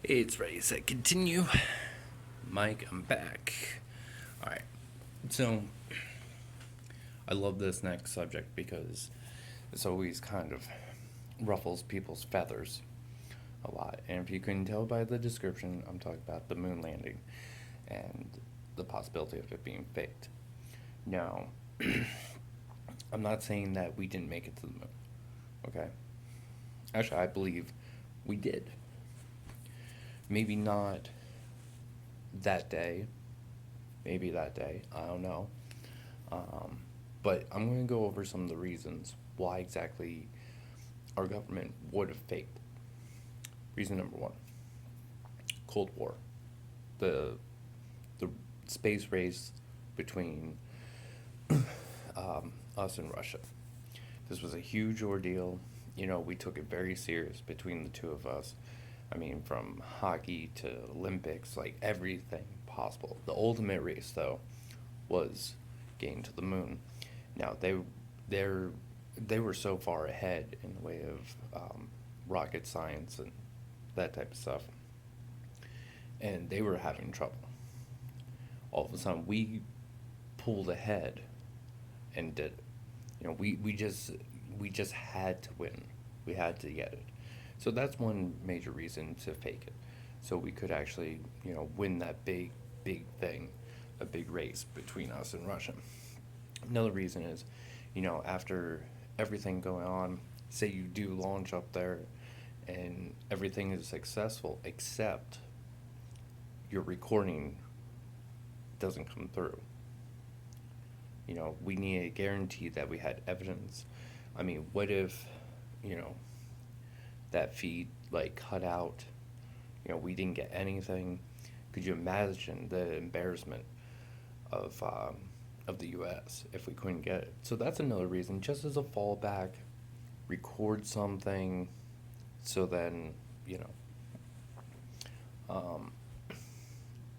It's ready, set, continue. Mike, I'm back. Alright, so I love this next subject because this always kind of ruffles people's feathers a lot. And if you couldn't tell by the description, I'm talking about the moon landing and the possibility of it being faked. Now, I'm not saying that we didn't make it to the moon, okay? Actually, I believe we did. Maybe not that day, maybe that day, I don't know. Um, but I'm going to go over some of the reasons why exactly our government would have faked. Reason number one: Cold War. The the space race between us and Russia. This was a huge ordeal. We took it very serious between the two of us. I mean, from hockey to Olympics, like everything possible. The ultimate race, though, was getting to the moon. Now they're they were so far ahead in the way of rocket science and that type of stuff, and they were having trouble. All of a sudden, we pulled ahead and did it. We just had to win. We had to get it. So that's one major reason to fake it. So we could actually, win that big thing, a big race between us and Russia. Another reason is, after everything going on, say you do launch up there and everything is successful except your recording doesn't come through. We need a guarantee that we had evidence. I mean, what if, you know, that feed like cut out? We didn't get anything. Could you imagine the embarrassment of the U.S. if we couldn't get it? So that's another reason, just as a fallback, record something, so then um,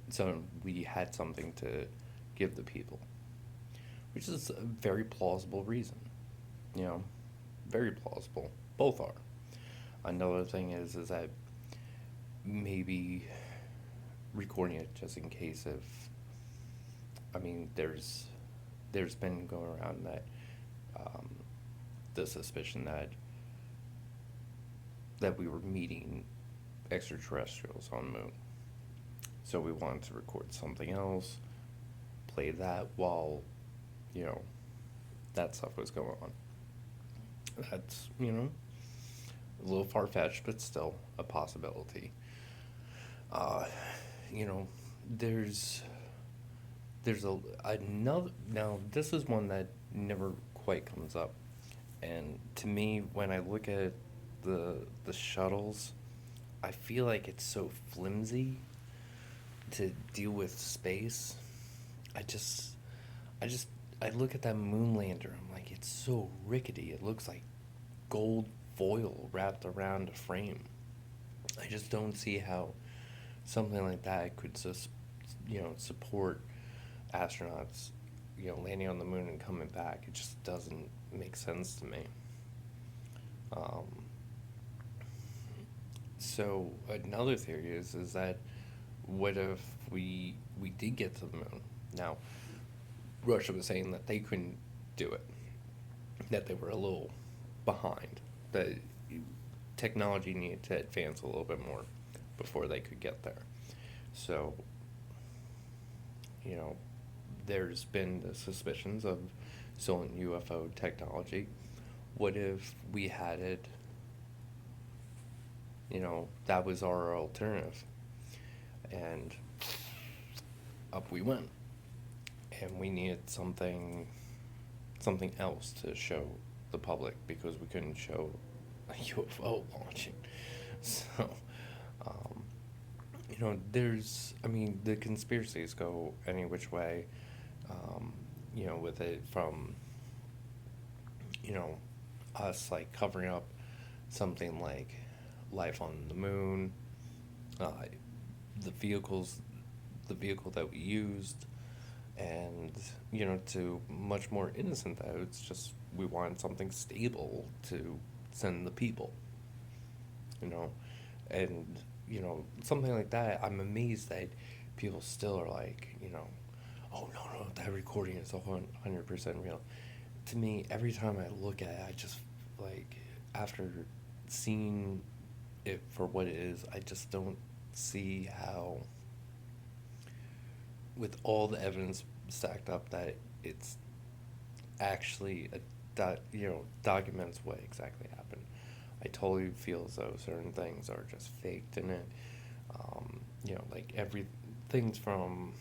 so we had something to give the people, which is a very plausible reason. You know, very plausible. Both are. Another thing is that maybe recording it just in case of. I mean, there's been going around that um, the suspicion that we were meeting extraterrestrials on the moon. So we wanted to record something else, play that while, you know, that stuff was going on. That's, a little far fetched, but still a possibility. Uh, you know, there's another. Now this is one that never quite comes up, and to me, when I look at the shuttles, I feel like it's so flimsy to deal with space. I just, I just, I look at that moon lander. I'm like, it's so rickety. It looks like gold foil wrapped around a frame. I just don't see how something like that could just, support astronauts, landing on the moon and coming back. It just doesn't make sense to me. Um, so another theory is that what if we did get to the moon? Now, Russia was saying that they couldn't do it, that they were a little behind, that technology needed to advance a little bit more before they could get there. So, you know, there's been the suspicions of stolen UFO technology. What if we had it, that was our alternative? And up we went. And we needed something else to show the public because we couldn't show a UFO launching. So, um, I mean, the conspiracies go any which way, with it from, you know, us like covering up something like life on the moon, uh, the vehicles, the vehicle that we used, and to much more innocent that it's just we wanted something stable to send the people, you know, and something like that, I'm amazed that people still are like, oh no, no, that recording is 100% real. To me, every time I look at it, I just, like, after seeing it for what it is, I just don't see how, with all the evidence stacked up, that it's actually documents what exactly happened. I totally feel as though certain things are just faked in it. Like everything's from,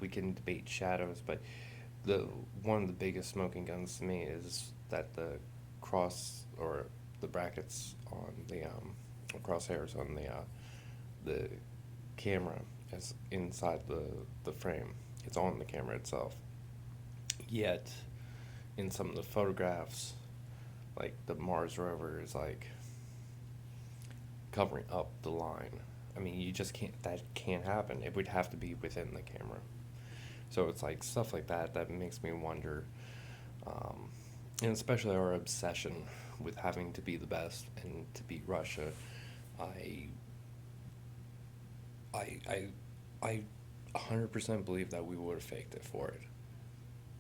we can debate shadows, but the one of the biggest smoking guns to me is that cross or the brackets on the crosshairs on the camera is inside the frame. It's on the camera itself. Yet, in some of the photographs, like the Mars rover is like covering up the line. I mean, you just can't. That can't happen. It would have to be within the camera. So it's like stuff like that makes me wonder, and especially our obsession with having to be the best and to beat Russia. I I I I 100% believe that we would have faked it for it.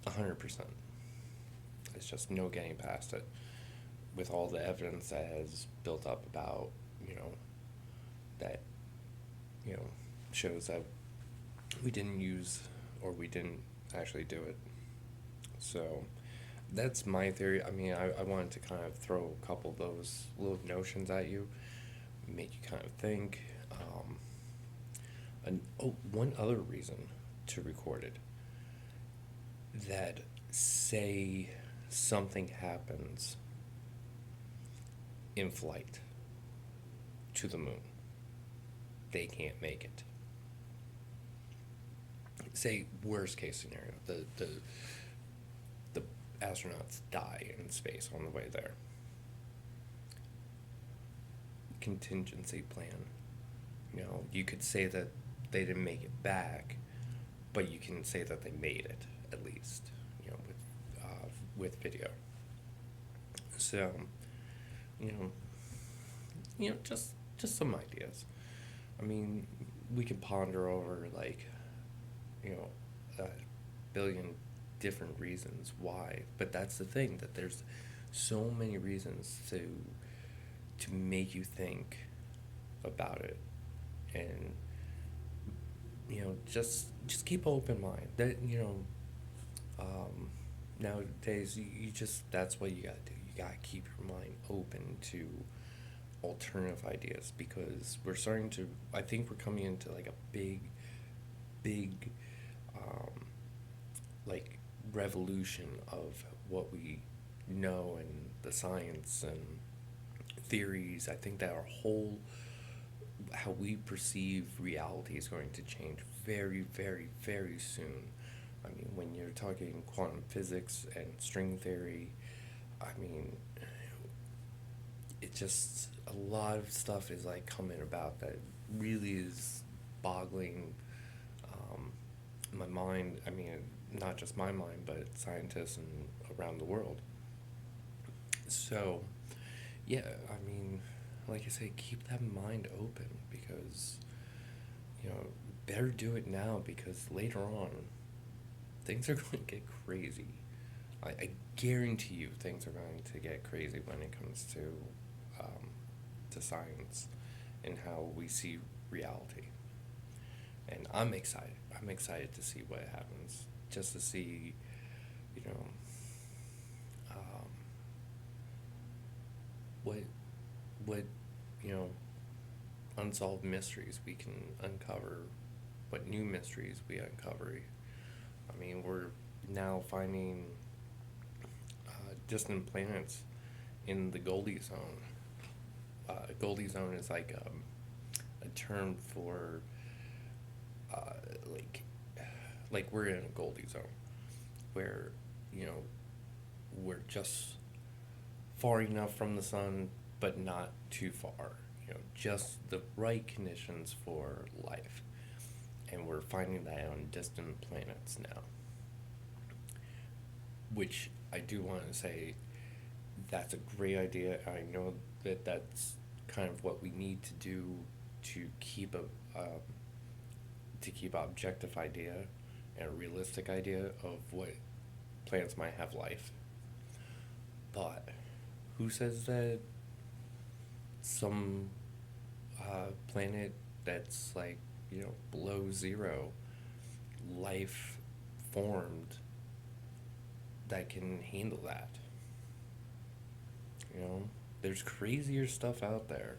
100%. It's just no getting past it. With all the evidence that has built up about, that, you know, shows that we didn't use or we didn't actually do it. So that's my theory. I mean, I wanted to kind of throw a couple of those little notions at you, make you kind of think. One other reason to record it, that say something happens in flight to the moon, they can't make it. Say worst case scenario, the astronauts die in space on the way there. Contingency plan. You could say that they didn't make it back, but you can say that they made it at least. With video. So, just some ideas. I mean, we could ponder over like, a billion different reasons why, but that's the thing, that there's so many reasons to make you think about it, and just keep an open mind. That nowadays you just, that's what you gotta do. You gotta keep your mind open to alternative ideas, because I think we're coming into like a big like revolution of what we know and the science and theories. I think that our whole, how we perceive reality is going to change very, very, very soon. I mean, when you're talking quantum physics and string theory, I mean, it just, a lot of stuff is like coming about that really is boggling my mind. I mean, not just my mind, but scientists and around the world. So, yeah, I mean, like I say, keep that mind open, because, better do it now, because later on, things are going to get crazy. I guarantee you things are going to get crazy when it comes to science and how we see reality. And I'm excited. I'm excited to see what happens. Just to see, um, what unsolved mysteries we can uncover, what new mysteries we uncover. I mean, we're now finding distant planets in the Goldie Zone. Goldie Zone is like a term for like we're in a Goldie Zone, where we're just far enough from the sun, but not too far. Just the right conditions for life, and we're finding that on distant planets now. Which I do want to say, that's a great idea. I know that that's kind of what we need to do to keep an objective idea and a realistic idea of what planets might have life. But who says that some planet that's like, below zero, life formed that can handle that? There's crazier stuff out there.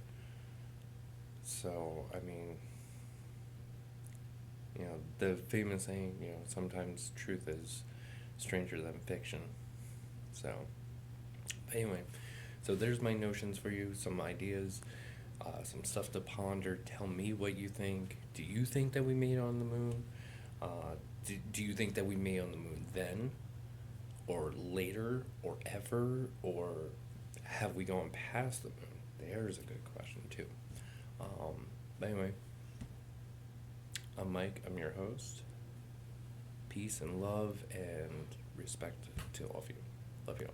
So, I mean, the famous saying, sometimes truth is stranger than fiction. So, anyway, so there's my notions for you, some ideas, some stuff to ponder. Tell me what you think. Do you think that we made it on the moon? Do you think that we made it on the moon then? Or later? Or ever? Or have we gone past the moon? There's a good question, too. But anyway, I'm Mike. I'm your host. Peace and love and respect to all of you. Love you all.